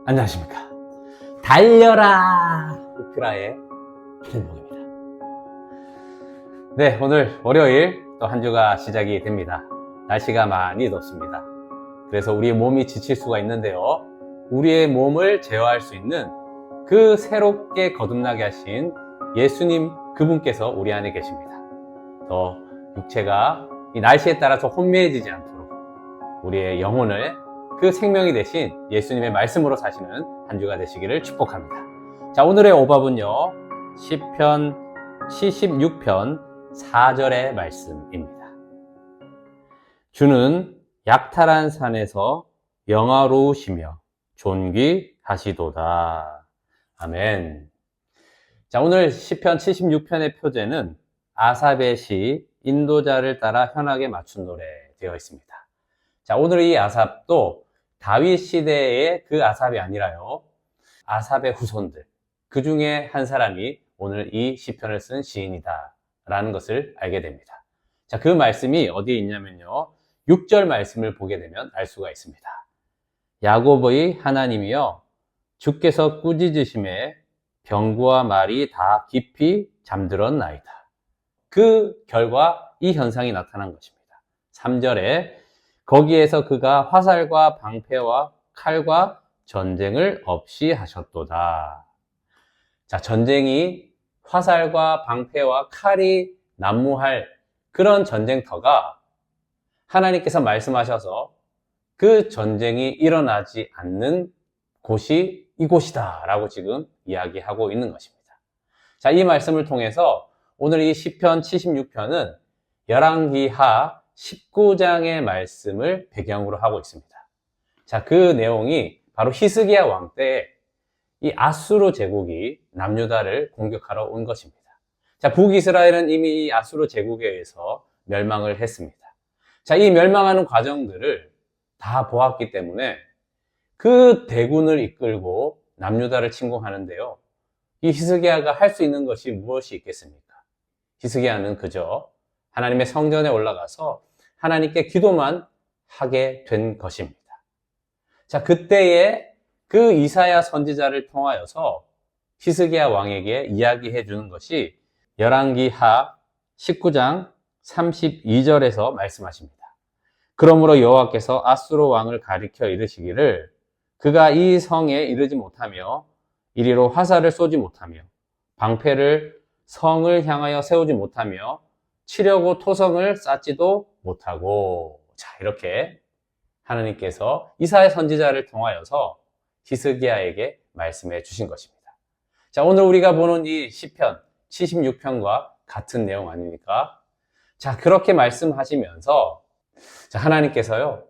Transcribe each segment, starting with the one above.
안녕하십니까. 달려라 우크라의 필목입니다. 네, 오늘 월요일 또 한 주가 시작이 됩니다. 날씨가 많이 덥습니다. 그래서 우리의 몸이 지칠 수가 있는데요, 우리의 몸을 제어할 수 있는 그 새롭게 거듭나게 하신 예수님, 그분께서 우리 안에 계십니다. 더 육체가 이 날씨에 따라서 혼미해지지 않도록 우리의 영혼을 그 생명이 되신 예수님의 말씀으로 사시는 한 주가 되시기를 축복합니다. 자, 오늘의 오밥은요, 시편 76편 4절의 말씀입니다. 주는 약탈한 산에서 영화로우시며 존귀하시도다. 아멘. 자, 오늘 시편 76편의 표제는 아삽의 시 인도자를 따라 현악에 맞춘 노래 되어 있습니다. 자, 오늘 이 아삽도 다윗 시대의 그 아삽이 아니라요, 아삽의 후손들, 그 중에 한 사람이 오늘 이 시편을 쓴 시인이다 라는 것을 알게 됩니다. 자, 그 말씀이 어디에 있냐면요, 6절 말씀을 보게 되면 알 수가 있습니다. 야곱의 하나님이여, 주께서 꾸짖으심에 병구와 말이 다 깊이 잠들었나이다. 그 결과 이 현상이 나타난 것입니다. 3절에 거기에서 그가 화살과 방패와 칼과 전쟁을 없이 하셨도다. 자, 전쟁이 화살과 방패와 칼이 난무할 그런 전쟁터가 하나님께서 말씀하셔서 그 전쟁이 일어나지 않는 곳이 이곳이다 라고 지금 이야기하고 있는 것입니다. 자, 이 말씀을 통해서 오늘 이 시편 76편은 열왕기하 19장의 말씀을 배경으로 하고 있습니다. 자, 그 내용이 바로 히스기야 왕 때 이 아수르 제국이 남유다를 공격하러 온 것입니다. 자, 북이스라엘은 이미 이 아수르 제국에 의해서 멸망을 했습니다. 자, 이 멸망하는 과정들을 다 보았기 때문에 그 대군을 이끌고 남유다를 침공하는데요, 이 히스기야가 할 수 있는 것이 무엇이 있겠습니까? 히스기야는 그저 하나님의 성전에 올라가서 하나님께 기도만 하게 된 것입니다. 자, 그때에 그 이사야 선지자를 통하여서 히스기야 왕에게 이야기해 주는 것이 열왕기하 19장 32절에서 말씀하십니다. 그러므로 여호와께서 아수르 왕을 가리켜 이르시기를 그가 이 성에 이르지 못하며 이리로 화살을 쏘지 못하며 방패를 성을 향하여 세우지 못하며 치려고 토성을 쌓지도 못하고. 자, 이렇게 하나님께서 이사야 선지자를 통하여서 히스기야에게 말씀해 주신 것입니다. 자, 오늘 우리가 보는 이 시편 76편과 같은 내용 아닙니까? 자, 그렇게 말씀하시면서 자, 하나님께서요,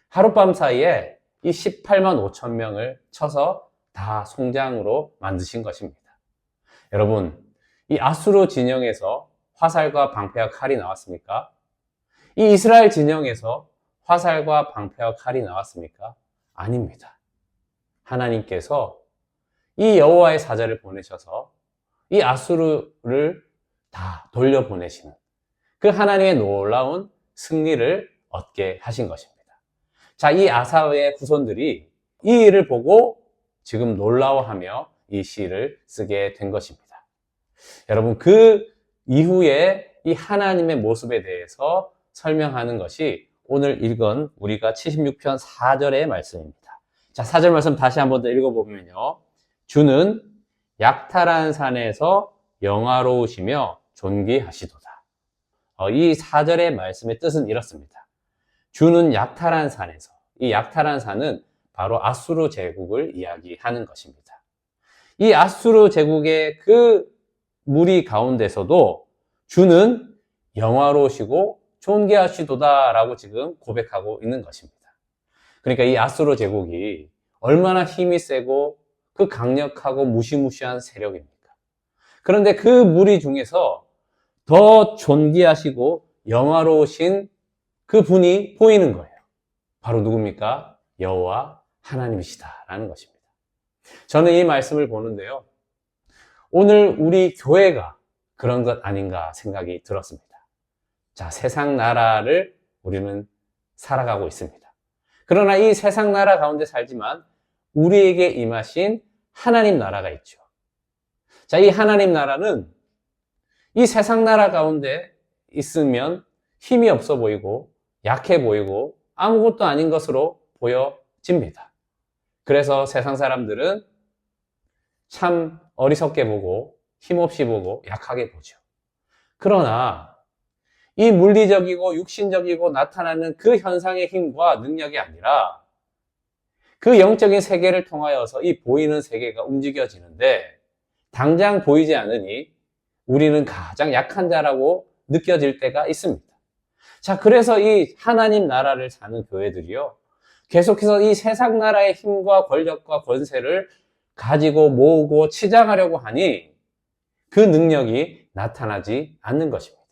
하룻밤 사이에 이 18만 5천 명을 쳐서 다 송장으로 만드신 것입니다. 여러분, 이 아수르 진영에서 화살과 방패와 칼이 나왔습니까? 이 이스라엘 진영에서 화살과 방패와 칼이 나왔습니까? 아닙니다. 하나님께서 이 여호와의 사자를 보내셔서 이 아수르를 다 돌려보내시는 그 하나님의 놀라운 승리를 얻게 하신 것입니다. 자, 이 아삽의 후손들이 이 일을 보고 지금 놀라워하며 이 시를 쓰게 된 것입니다. 여러분, 그 이후에 이 하나님의 모습에 대해서 설명하는 것이 오늘 읽은 우리가 76편 4절의 말씀입니다. 자, 4절 말씀 다시 한번 더 읽어보면요, 주는 약탈한 산에서 영화로우시며 존귀하시도다. 이 4절의 말씀의 뜻은 이렇습니다. 주는 약탈한 산에서, 이 약탈한 산은 바로 아수르 제국을 이야기하는 것입니다. 이 아수르 제국의 그 무리 가운데서도 주는 영화로우시고 존귀하시도다 라고 지금 고백하고 있는 것입니다. 그러니까 이 아수르 제국이 얼마나 힘이 세고 그 강력하고 무시무시한 세력입니까? 그런데 그 무리 중에서 더 존귀하시고 영화로우신 그 분이 보이는 거예요. 바로 누굽니까? 여호와 하나님이시다라는 것입니다. 저는 이 말씀을 보는데요, 오늘 우리 교회가 그런 것 아닌가 생각이 들었습니다. 자, 세상 나라를 우리는 살아가고 있습니다. 그러나 이 세상 나라 가운데 살지만 우리에게 임하신 하나님 나라가 있죠. 자, 이 하나님 나라는 이 세상 나라 가운데 있으면 힘이 없어 보이고 약해 보이고 아무것도 아닌 것으로 보여집니다. 그래서 세상 사람들은 참 어리석게 보고 힘없이 보고 약하게 보죠. 그러나 이 물리적이고 육신적이고 나타나는 그 현상의 힘과 능력이 아니라 그 영적인 세계를 통하여서 이 보이는 세계가 움직여지는데 당장 보이지 않으니 우리는 가장 약한 자라고 느껴질 때가 있습니다. 자, 그래서 이 하나님 나라를 사는 교회들이요, 계속해서 이 세상 나라의 힘과 권력과 권세를 가지고 모으고 치장하려고 하니 그 능력이 나타나지 않는 것입니다.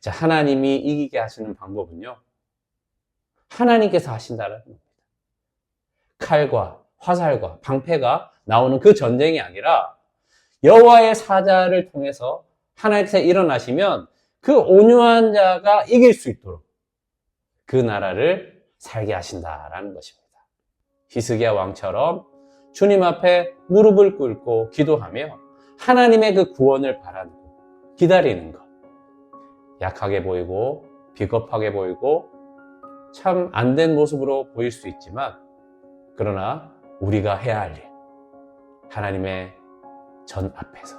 자, 하나님이 이기게 하시는 방법은요, 하나님께서 하신다는 겁니다. 칼과 화살과 방패가 나오는 그 전쟁이 아니라 여호와의 사자를 통해서 하나님께서 일어나시면 그 온유한 자가 이길 수 있도록 그 나라를 살게 하신다라는 것입니다. 히스기야 왕처럼 주님 앞에 무릎을 꿇고 기도하며 하나님의 그 구원을 바라는 것, 기다리는 것. 약하게 보이고 비겁하게 보이고 참 안 된 모습으로 보일 수 있지만, 그러나 우리가 해야 할 일, 하나님의 전 앞에서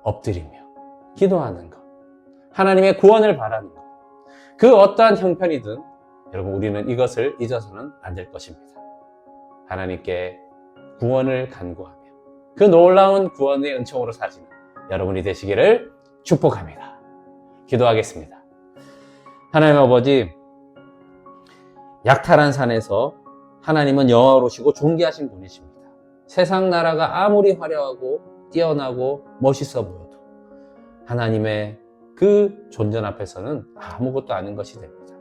엎드리며 기도하는 것, 하나님의 구원을 바라는 것, 그 어떠한 형편이든 여러분 우리는 이것을 잊어서는 안 될 것입니다. 하나님께 구원을 간구하며 그 놀라운 구원의 은총으로 사시는 여러분이 되시기를 축복합니다. 기도하겠습니다. 하나님 아버지, 약탈한 산에서 하나님은 영화로우시고 존귀하신 분이십니다. 세상 나라가 아무리 화려하고 뛰어나고 멋있어 보여도 하나님의 그 존전 앞에서는 아무것도 아닌 것이 됩니다.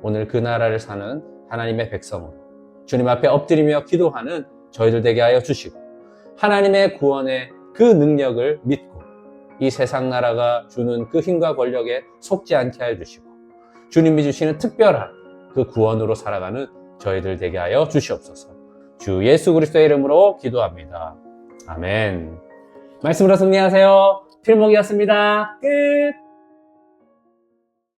오늘 그 나라를 사는 하나님의 백성으로 주님 앞에 엎드리며 기도하는 저희들 되게 하여 주시고, 하나님의 구원의 그 능력을 믿고 이 세상 나라가 주는 그 힘과 권력에 속지 않게 하여 주시고, 주님이 주시는 특별한 그 구원으로 살아가는 저희들 되게 하여 주시옵소서. 주 예수 그리스도의 이름으로 기도합니다. 아멘. 말씀으로 승리하세요. 필목이었습니다. 끝.